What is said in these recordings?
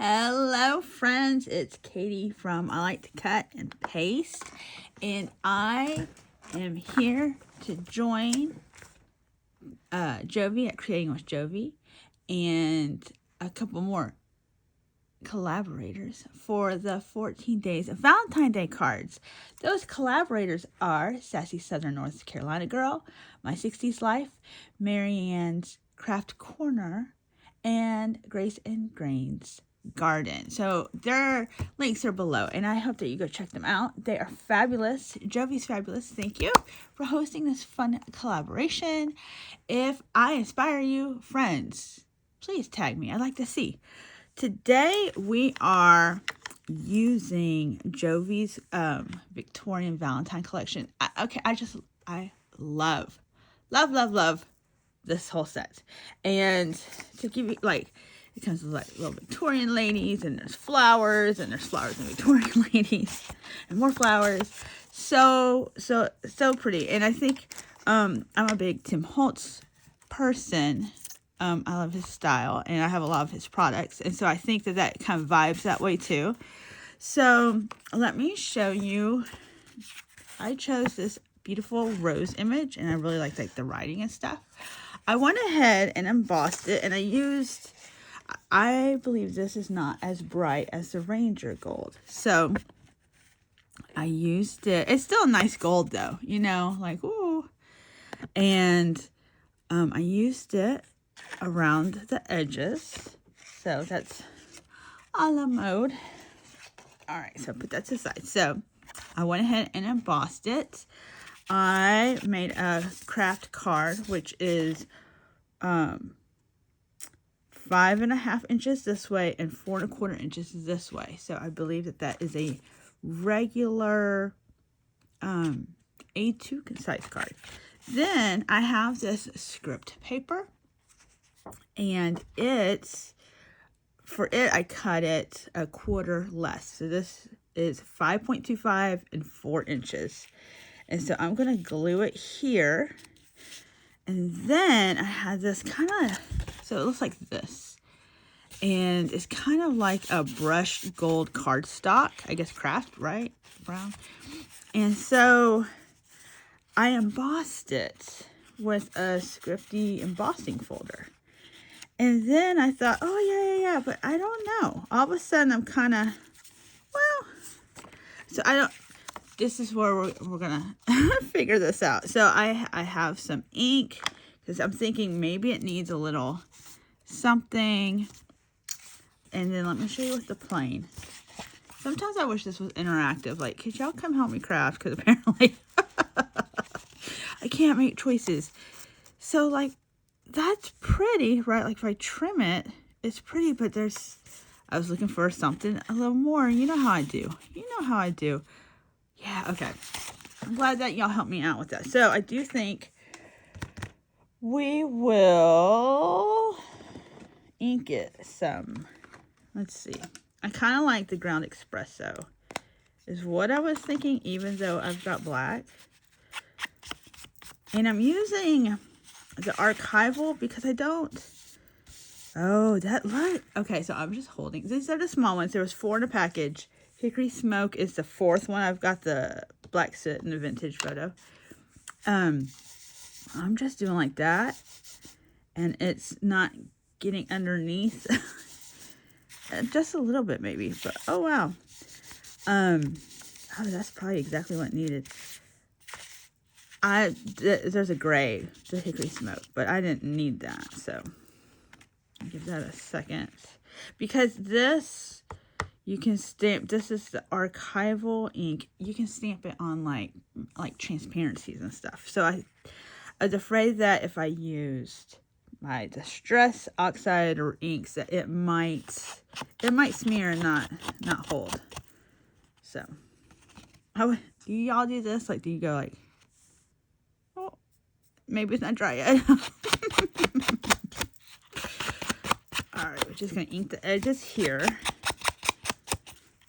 Hello friends, it's Katie from I Like to Cut and Paste, and I am here to join Jovi at Creating with Jovi and a couple more collaborators for the 14 Days of Valentine Day cards. Those collaborators are Sassy Southern North Carolina Girl, My 60s Life, Marianne's Craft Corner, and Grace and Grains Garden. So their links are below, and I hope that you go check them out. They are fabulous. Jovi's fabulous. Thank you for hosting this fun collaboration. If I inspire you, friends, please tag me. I'd like to see. Today we are using Jovi's Victorian Valentine collection. I love this whole set. And to give you it comes with little Victorian ladies, and there's flowers and Victorian ladies and more flowers. So pretty. And I think I'm a big Tim Holtz person. I love his style, and I have a lot of his products, and so I think that kind of vibes that way too. So let me show you. I chose this beautiful rose image, and I really like the writing and stuff. I went ahead and embossed it, and I believe this is not as bright as the Ranger Gold, so I used it. It's still a nice gold though, ooh. And I used it around the edges, so that's a la mode. All right, so put that to the side. So I went ahead and embossed it. I made a craft card, which is 5.5 inches this way and 4.25 inches this way. So I believe that is a regular A2 size card. Then I have this script paper, and I cut it a quarter less. So this is 5.25 and 4 inches. And so I'm going to glue it here. And then I had this so it looks like this. And it's kind of like a brushed gold cardstock, I guess craft, right? Brown. And so I embossed it with a scripty embossing folder. And then I thought, oh, yeah, but I don't know. All of a sudden, I'm kind of, this is where we're going to figure this out. So I have some ink, because I'm thinking maybe it needs a little something. And then let me show you with the plain. Sometimes I wish this was interactive. Like, could y'all come help me craft? Because apparently I can't make choices. So, that's pretty, right? Like, if I trim it, it's pretty, but I was looking for something a little more. You know how I do. Yeah, okay. I'm glad that y'all helped me out with that. So, I do think we will ink it some. Let's see. I kind of like the ground espresso is what I was thinking, even though I've got black. And I'm using the archival because I don't. Oh, that look. Okay, so I'm just holding. These are the small ones. There was 4 in a package. Hickory Smoke is the 4th one. I've got the black soot in the vintage photo. I'm just doing like that, and it's not getting underneath. Just a little bit maybe, but oh wow. Oh, that's probably exactly what needed. There's a gray, the Hickory Smoke, but I didn't need that, so I'll give that a second. Because this, you can stamp, this is the archival ink. You can stamp it on like transparencies and stuff. So I was afraid that if I used my Distress Oxide or inks, that it might smear and not hold. So, do y'all do this? Like, do you go like, oh, maybe it's not dry yet. All right, we're just gonna ink the edges here.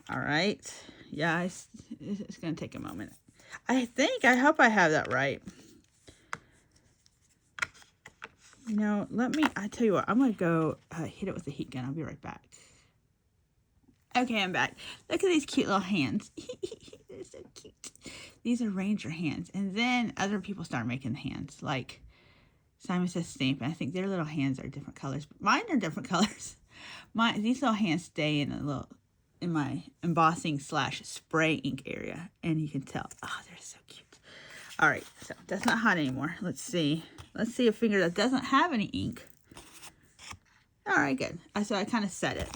All right, yeah, it's gonna take a moment. I hope I have that right. I tell you what, I'm going to go hit it with the heat gun. I'll be right back. Okay, I'm back. Look at these cute little hands. They're so cute. These are ranger hands. And then other people start making the hands. Like Simon Says Stamp. And I think their little hands are different colors. Mine are different colors. These little hands stay in my embossing / spray ink area. And you can tell. Oh, they're so cute. All right. So that's not hot anymore. Let's see. Let's see a finger that doesn't have any ink. All right, good. So I kind of set it.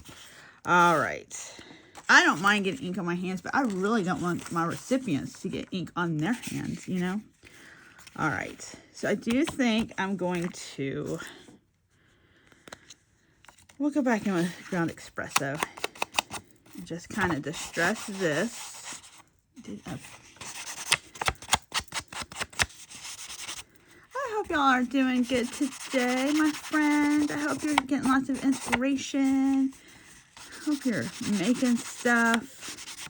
All right. I don't mind getting ink on my hands, but I really don't want my recipients to get ink on their hands, you know? All right. So I do think I'm going to... We'll go back in with ground espresso. And just kind of distress this. I hope y'all are doing good today, my friend. I hope you're getting lots of inspiration. I hope you're making stuff.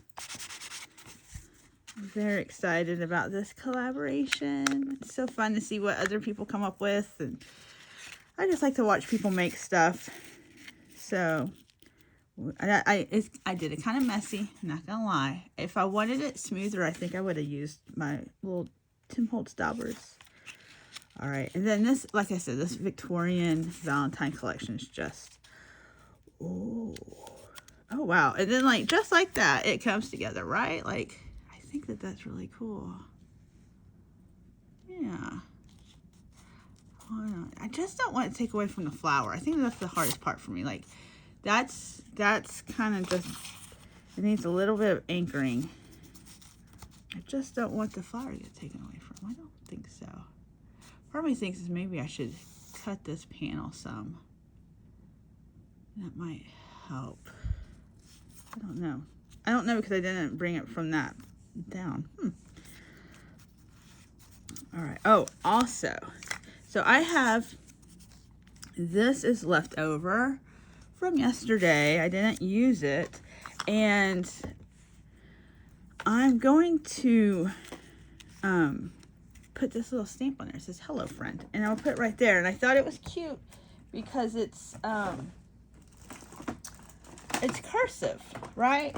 I'm very excited about this collaboration. It's so fun to see what other people come up with. And I just like to watch people make stuff. So I did it kind of messy, not gonna lie. If I wanted it smoother, I think I would have used my little Tim Holtz daubers. All right, and then this, like I said, this Victorian Valentine collection is just, oh wow. And then like, just like that, it comes together, right? Like, I think that that's really cool. Yeah. I just don't want to take away from the flower. I think that's the hardest part for me. Like, that's kind of just, it needs a little bit of anchoring. I just don't want the flower to get taken away from. I don't think so. Part of me thinks is maybe I should cut this panel some. That might help. I don't know. I don't know because I didn't bring it from that down. All right. Oh, also, so I have, this is left over from yesterday. I didn't use it. And I'm going to put this little stamp on there. It says, "Hello, friend." And I'll put it right there. And I thought it was cute because it's cursive, right?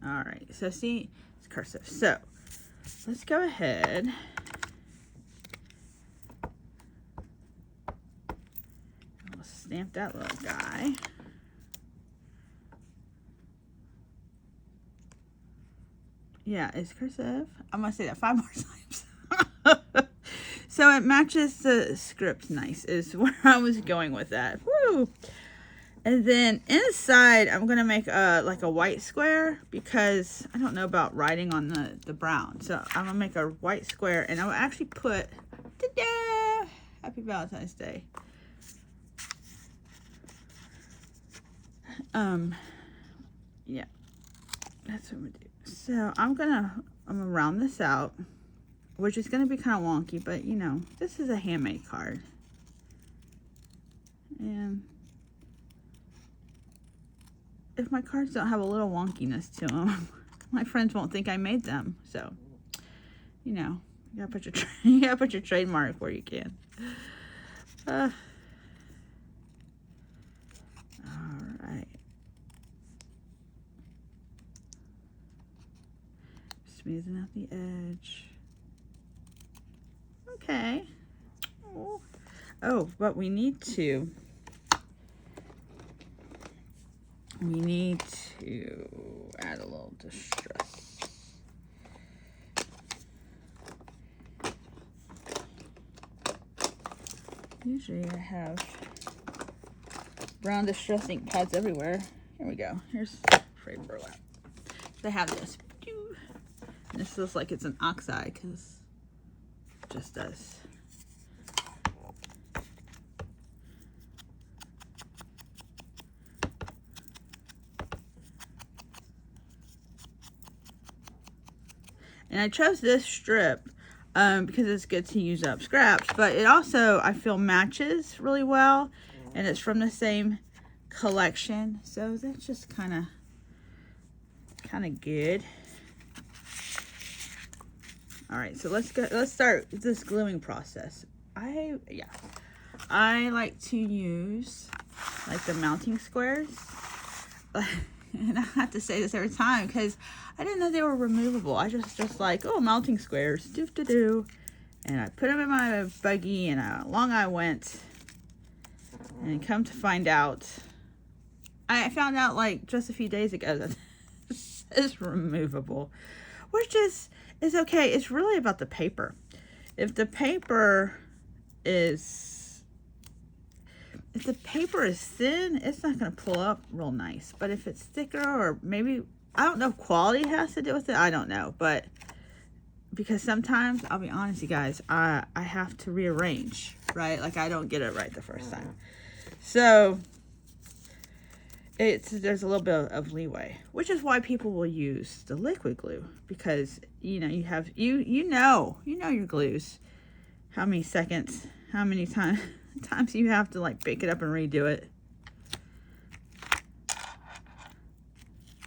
All right, so see, it's cursive. So let's go ahead. We'll stamp that little guy. Yeah, it's cursive. I'm gonna say that 5 more times. So it matches the script nice is where I was going with that. Woo! And then inside, I'm going to make like a white square because I don't know about writing on the brown. So I'm going to make a white square and I will actually put, ta-da! Happy Valentine's Day. Yeah, that's what I'm going to do. So I'm going to round this out, which is going to be kind of wonky, but you know, this is a handmade card. And if my cards don't have a little wonkiness to them, my friends won't think I made them. So, you know, you gotta put your trademark where you can. All right. Smoothing out the edge. Okay. Oh, but we need to add a little distress. Usually I have brown distress ink pads everywhere. Here we go. Here's free burlap. So I have this. And this looks like it's an oxide because it just does. And I chose this strip because it's good to use up scraps, but it also, I feel, matches really well, and it's from the same collection, so that's just kind of good. All right, so let's start this gluing process. I like to use like the mounting squares. And I have to say this every time because I didn't know they were removable. I just like, oh, mounting squares, do. And I put them in my buggy, and along I went. And come to find out, I found out like just a few days ago that this is removable, which is okay. It's really about the paper. If the paper is thin, it's not going to pull up real nice. But if it's thicker, or maybe, I don't know if quality has to do with it. I don't know. But because sometimes, I'll be honest, you guys, I have to rearrange, right? Like I don't get it right the first time. So there's a little bit of leeway, which is why people will use the liquid glue, because you know you know your glues, how many seconds, how many times you have to like pick it up and redo it.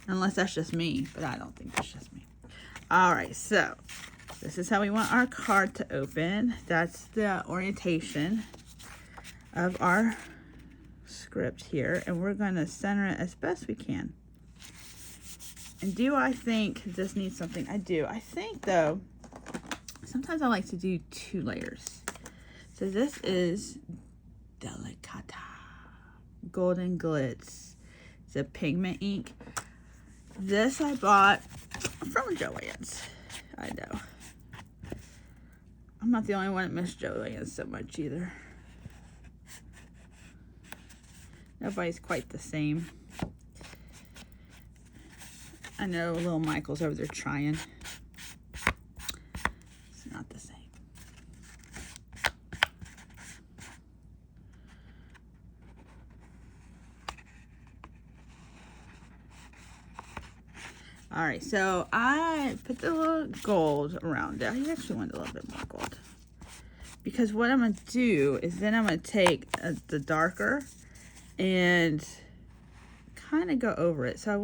Unless that's just me, but I don't think that's just me. All right, so this is how we want our card to open. That's the orientation of our script here, and we're going to center it as best we can. And do I think this needs something? I do. I think though, sometimes I like to do 2 layers. So this is Delicata Golden Glitz. It's a pigment ink. This I bought from Joann's. I know. I'm not the only one that missed Joann's so much either. Nobody's quite the same. I know little Michael's over there trying. It's not the same. All right, so I put the little gold around it. I actually want a little bit more gold. Because what I'm going to do is then I'm going to take the darker and kind of go over it. So I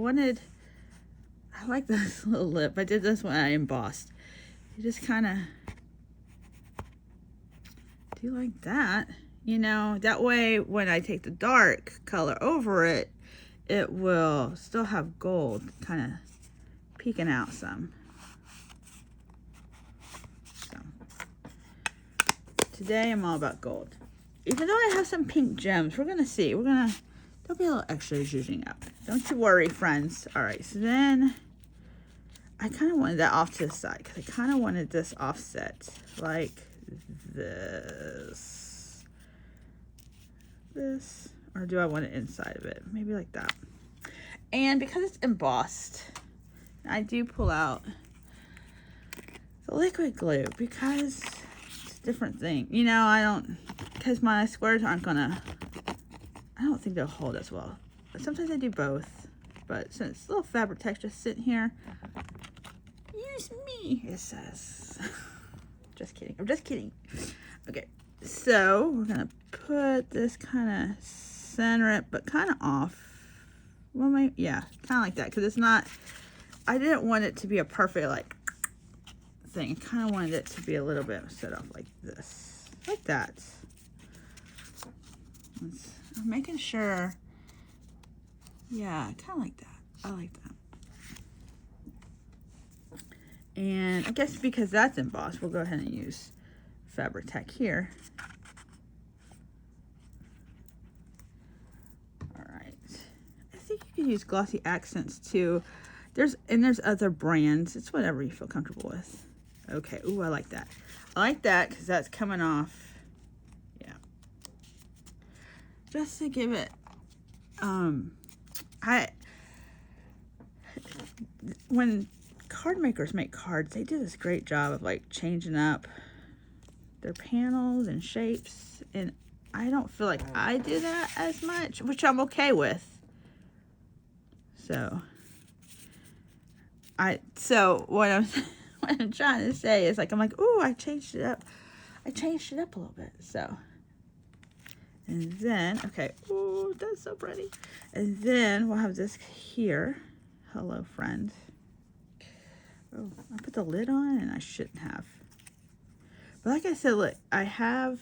like this little lip. I did this when I embossed. You just kind of do like that. You know, that way when I take the dark color over it, it will still have gold kind of peeking out some. So today I'm all about gold. Even though I have some pink gems, we're going to see. There'll be a little extra zhuzhing up. Don't you worry, friends. All right, so then I kind of wanted that off to the side because I kind of wanted this offset like this. Or do I want it inside of it? Maybe like that. And because it's embossed, I do pull out the liquid glue because it's a different thing. You know, because my squares I don't think they'll hold as well. But sometimes I do both. But since little fabric texture sitting here, use me, it says. Just kidding. I'm just kidding. Okay, so we're going to put this kind of center it, but kind of off. Well, yeah, kind of like that. Because it's not, I didn't want it to be a perfect, like, thing. I kind of wanted it to be a little bit set off like this. Like that. I'm making sure. Yeah, kind of like that. I like that. And I guess because that's embossed, we'll go ahead and use Fabric Tech here. All right. I think you can use glossy accents too. There's other brands. It's whatever you feel comfortable with. Okay. Ooh, I like that. I like that because that's coming off. Yeah. Just to give it. When card makers make cards, they do this great job of like changing up their panels and shapes, and I don't feel like I do that as much, which I'm okay with. So what I'm trying to say is like, I'm like, ooh, I changed it up a little bit. So, and then, okay, ooh, that's so pretty. And then we'll have this here. Hello, friend. Oh, I put the lid on and I shouldn't have. But like I said, look, I have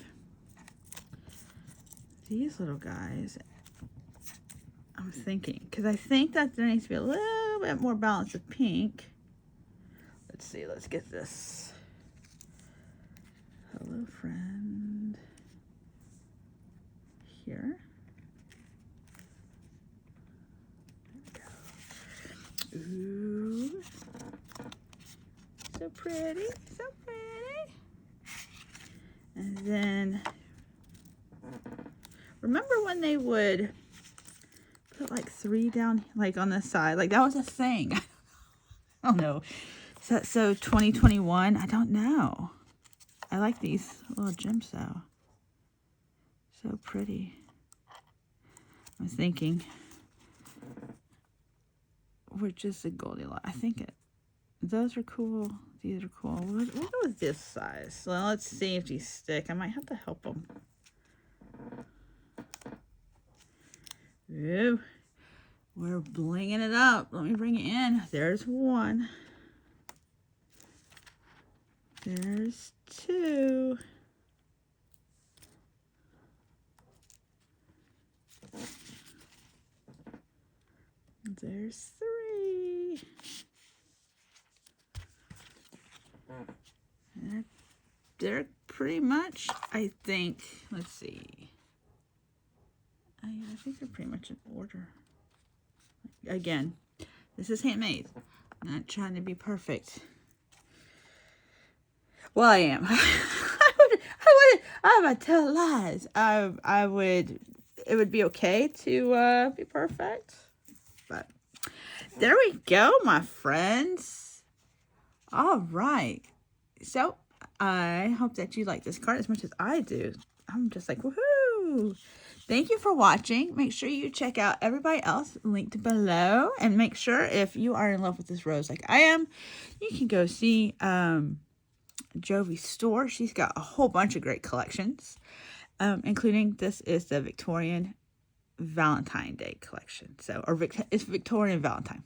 these little guys, I'm thinking, because I think that there needs to be a little bit more balance of pink. Let's see, let's get this. Hello, friend. Here. There we go. Ooh. So pretty, so pretty. And then, remember when they would put like 3 down, like on the side? Like that was a thing. I don't know. Is that so 2021? I don't know. I like these little gems though. So pretty. I was thinking, which is the Goldilocks. I think those are cool. These are cool. What was this size? So let's see if these stick. I might have to help them. Ooh, we're blinging it up. Let me bring it in. There's one. There's 2. There's 3. They're pretty much, I think, let's see. I think they're pretty much in order. Again, this is handmade. I'm not trying to be perfect. Well, I am. I'm gonna tell lies. It would be okay to be perfect. But there we go, my friends. All right. So I hope that you like this card as much as I do. I'm just like, woohoo! Thank you for watching. Make sure you check out everybody else linked below. And make sure if you are in love with this rose like I am, you can go see Jovi's store. She's got a whole bunch of great collections, including this is the Victorian Valentine Day collection. So, it's Victorian Valentine.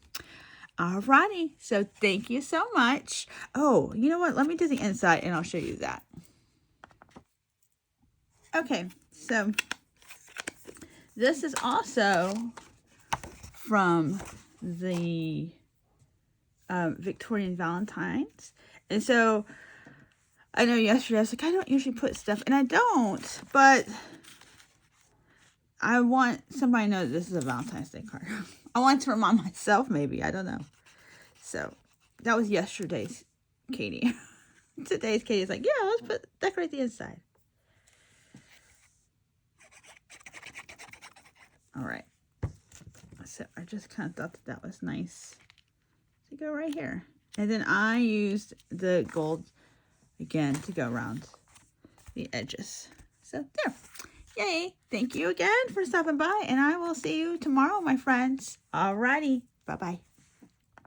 Alrighty, so thank you so much. Oh, you know what? Let me do the inside and I'll show you that. Okay, so this is also from the Victorian Valentines. And so I know yesterday I was like, I don't usually put stuff, and I don't, but I want somebody to know that this is a Valentine's Day card. I want to remind myself, maybe. I don't know. So, that was yesterday's Katie. Today's Katie's like, yeah, let's decorate the inside. Alright. So, I just kind of thought that was nice to go right here. And then I used the gold, again, to go around the edges. So, there. Yay! Thank you again for stopping by, and I will see you tomorrow, my friends. Alrighty. Bye-bye.